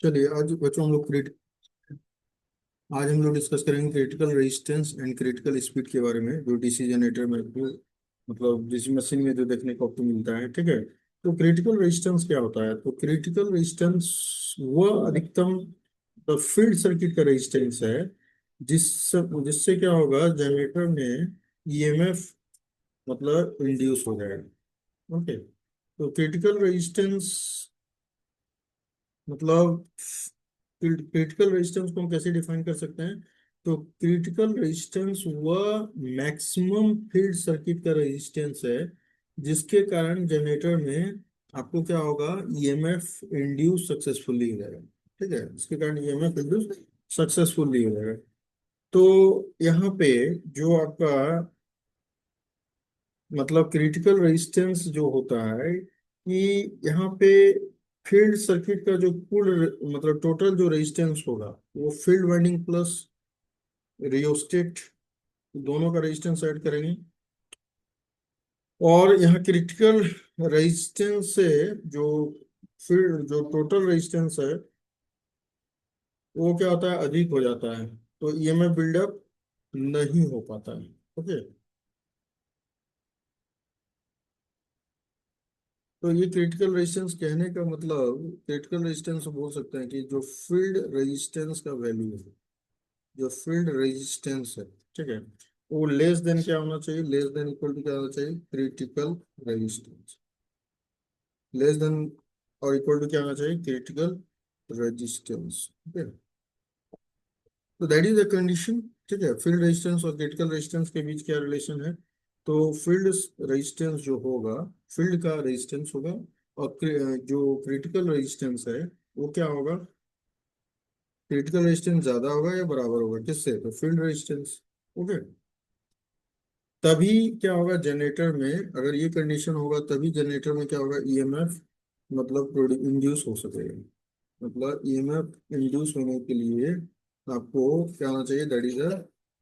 चलिए आज बच्चों हम लोग आज हम लोग डिस्कस करेंगे critical resistance and critical speed के बारे में, जो डीसी जनरेटर में मतलब डीसी मशीन में जो देखने को आपको मिलता है। ठीक है, तो क्रिटिकल रेजिस्टेंस क्या होता है? तो क्रिटिकल रेजिस्टेंस वह अधिकतम फील्ड सर्किट का रेजिस्टेंस है जिससे जिससे क्या होगा, जनरेटर में ईएमएफ मतलब इंड्यूस हो जाएगा। ओके, तो क्रिटिकल रेजिस्टेंस मतलब क्रिटिकल रेजिस्टेंस को हम कैसे डिफाइन कर सकते हैं? तो क्रिटिकल रेजिस्टेंस वह मैक्सिमम फील्ड सर्किट का रेजिस्टेंस है जिसके कारण जनरेटर में आपको क्या होगा, ईएमएफ इंड्यूस सक्सेसफुली हो जाएगा। ठीक है, इसके कारण ईएमएफ इंड्यूस सक्सेसफुली हो जाएगा। तो यहाँ पे जो आपका मतलब क्रिटिकल रेजिस्टेंस जो होता है कि यहाँ पे फील्ड सर्किट का जो कुल मतलब टोटल जो रेजिस्टेंस होगा वो फील्ड वाइंडिंग प्लस रियोस्टेट दोनों का रेजिस्टेंस ऐड करेंगे। और यहाँ क्रिटिकल रेजिस्टेंस से जो फील्ड जो टोटल रेजिस्टेंस है वो क्या होता है, अधिक हो जाता है, तो ईएमएफ बिल्डअप नहीं हो पाता है। ओके, तो ये क्रिटिकल रेजिस्टेंस कहने का मतलब, क्रिटिकल रेजिस्टेंस बोल सकते हैं कि जो फील्ड रेजिस्टेंस का वैल्यू है, जो फील्ड रेजिस्टेंस है, ठीक है, वो लेस देन क्या होना चाहिए, लेस देन इक्वल टू क्या होना चाहिए, क्रिटिकल रेजिस्टेंस। लेस देन और इक्वल टू क्या होना चाहिए, क्रिटिकल रेजिस्टेंस। ठीक है, तो दैट इज द कंडीशन। ठीक है, फील्ड रेजिस्टेंस और क्रिटिकल रेजिस्टेंस के बीच क्या रिलेशन है? तो फील्ड रेजिस्टेंस जो होगा, फील्ड का रेजिस्टेंस होगा, और जो क्रिटिकल रेजिस्टेंस है वो क्या होगा, क्रिटिकल रेजिस्टेंस ज्यादा होगा या बराबर होगा किससे, तो फील्ड रेजिस्टेंस। ओके, तभी क्या होगा जनरेटर में, अगर ये कंडीशन होगा तभी जनरेटर में क्या होगा, ईएमएफ मतलब इंड्यूस हो सकेगा। मतलब ईएमएफ इंड्यूस होने के लिए आपको क्या होना चाहिए, दैट इज अ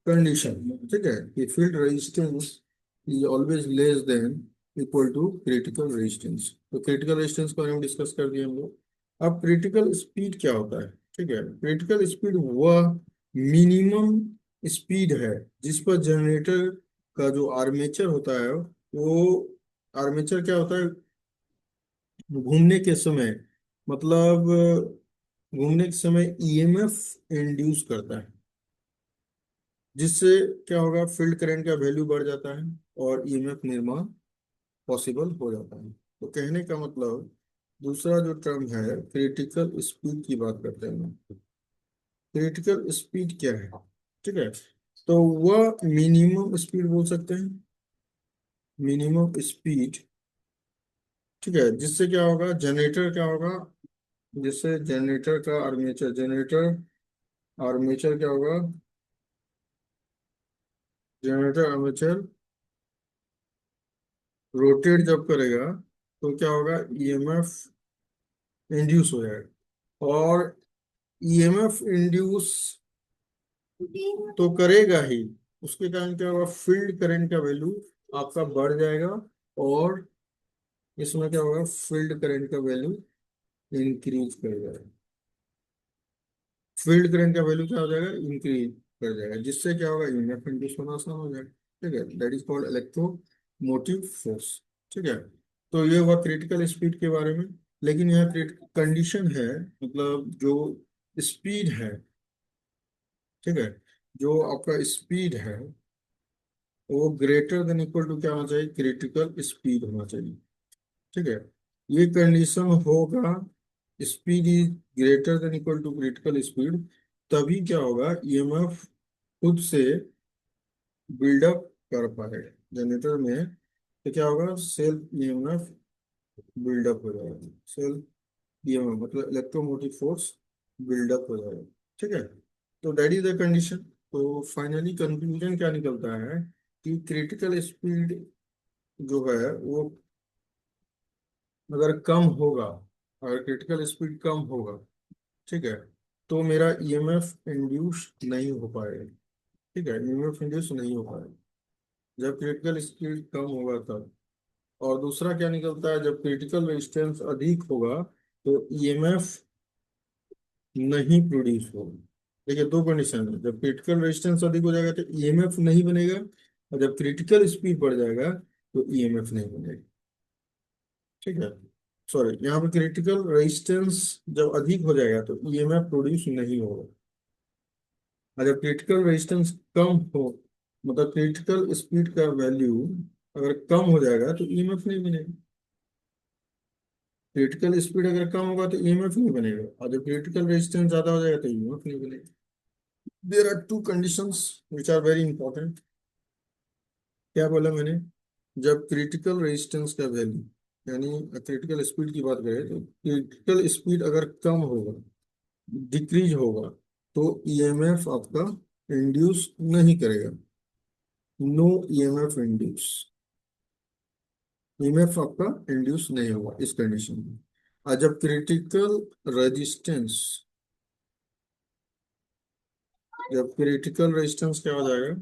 कंडीशन। ठीक है, कि field resistance is always less than equal to critical resistance. तो क्रिटिकल रेजिस्टेंस को हम डिस्कस कर दिए हम लोग। अब क्रिटिकल स्पीड क्या होता है? ठीक है, क्रिटिकल स्पीड वह मिनिमम स्पीड है जिस पर जनरेटर का जो आर्मेचर होता है वो, आर्मेचर क्या होता है, घूमने के समय मतलब घूमने के समय ईएमएफ इंड्यूस करता है, जिससे क्या होगा, फील्ड करंट का वैल्यू बढ़ जाता है और ईएमएफ निर्माण पॉसिबल हो जाता है। तो कहने का मतलब, दूसरा जो टर्म है क्रिटिकल स्पीड की बात करते हैं। क्रिटिकल स्पीड क्या है? ठीक है, तो वह मिनिमम स्पीड बोल सकते हैं, मिनिमम स्पीड। ठीक है, जिससे क्या होगा, जनरेटर क्या होगा, जिससे जनरेटर का आर्मेचर, जनरेटर आर्मेचर क्या होगा, जनरेटर आर्मेचर रोटेट जब करेगा तो क्या होगा, ईएमएफ इंड्यूस हो जाएगा। और ईएमएफ इंड्यूस तो करेगा ही, उसके कारण क्या होगा, फील्ड करंट का वैल्यू आपका बढ़ जाएगा, और इसमें क्या होगा, फील्ड करंट का वैल्यू इंक्रीज कर जाएगा। फील्ड करंट का वैल्यू क्या हो जाएगा, इंक्रीज कर जाएगा, जिससे क्या होगा, ईएमएफ इंड्यूस होना आसान हो जाएगा। ठीक है, that is called electromotive force. ठीक है, तो ये हुआ क्रिटिकल स्पीड के बारे में। लेकिन यह कंडीशन है, मतलब जो स्पीड है, ठीक है, जो आपका स्पीड है वो ग्रेटर देन इक्वल टू क्या होना चाहिए, क्रिटिकल स्पीड होना चाहिए। ठीक है, ये कंडीशन होगा, speed is greater than equal to critical speed, तभी क्या होगा, ईएमएफ खुद से बिल्डअप कर पाएगा जनरेटर में। तो क्या होगा, सेल्फ ईएमएफ बिल्डअप हो जाएगा, सेल्फ ईएमएफ मतलब इलेक्ट्रोमोटिव फोर्स बिल्डअप हो जाएगा। ठीक है, तो दैट इज द कंडीशन। तो फाइनली कंक्लूजन क्या निकलता है कि क्रिटिकल स्पीड जो है वो अगर कम होगा, अगर क्रिटिकल स्पीड कम होगा, ठीक है, तो मेरा ईएमएफ इंड्यूस नहीं हो पाएगा। ठीक है, ईएमएफ इंड्यूस नहीं हो पाएगा जब क्रिटिकल स्पीड कम होगा तब। और दूसरा क्या निकलता है, जब क्रिटिकल रेजिस्टेंस अधिक होगा तो ईएमएफ नहीं प्रोड्यूस होगा। देखिए दो कंडीशन है, जब क्रिटिकल रेजिस्टेंस अधिक हो जाएगा तो ईएमएफ नहीं बनेगा, और जब क्रिटिकल स्पीड बढ़ जाएगा तो ईएमएफ नहीं बनेगा। ठीक है, सॉरी, यहाँ पे क्रिटिकल रेजिस्टेंस जब अधिक हो जाएगा तो ईएमएफ प्रोड्यूस नहीं होगा, और जब क्रिटिकल रेजिस्टेंस कम हो, मतलब क्रिटिकल स्पीड का वैल्यू अगर कम हो जाएगा तो ईएमएफ नहीं बनेगा। क्रिटिकल स्पीड अगर कम होगा तो ईएमएफ नहीं बनेगा, और जब क्रिटिकल रेजिस्टेंस ज्यादा हो जाएगा तो ईएमएफ नहीं बनेगा। There are two conditions which are very important. क्या बोला मैंने? जब क्रिटिकल रेजिस्टेंस का वैल्यू, यानी क्रिटिकल स्पीड की बात करें तो क्रिटिकल स्पीड अगर कम होगा, डिक्रीज होगा, तो ईएमएफ आपका इंड्यूस नहीं करेगा। नो ईएमएफ इंड्यूस, ईएमएफ आपका इंड्यूस नहीं होगा इस कंडीशन में। और जब क्रिटिकल रेजिस्टेंस, जब क्रिटिकल रेजिस्टेंस क्या हो जाएगा,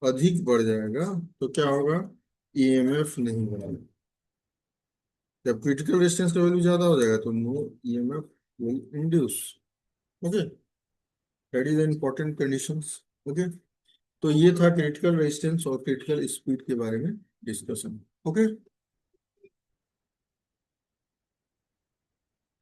अधिक बढ़ जाएगा, तो क्या होगा, ईएमएफ नहीं बनेगा। जब क्रिटिकल रेजिस्टेंस का वैल्यू ज्यादा हो जाएगा तो no EMF will induce. Okay, that is important conditions. Okay, तो ये था क्रिटिकल रेजिस्टेंस और क्रिटिकल स्पीड के बारे में डिस्कशन। ओके।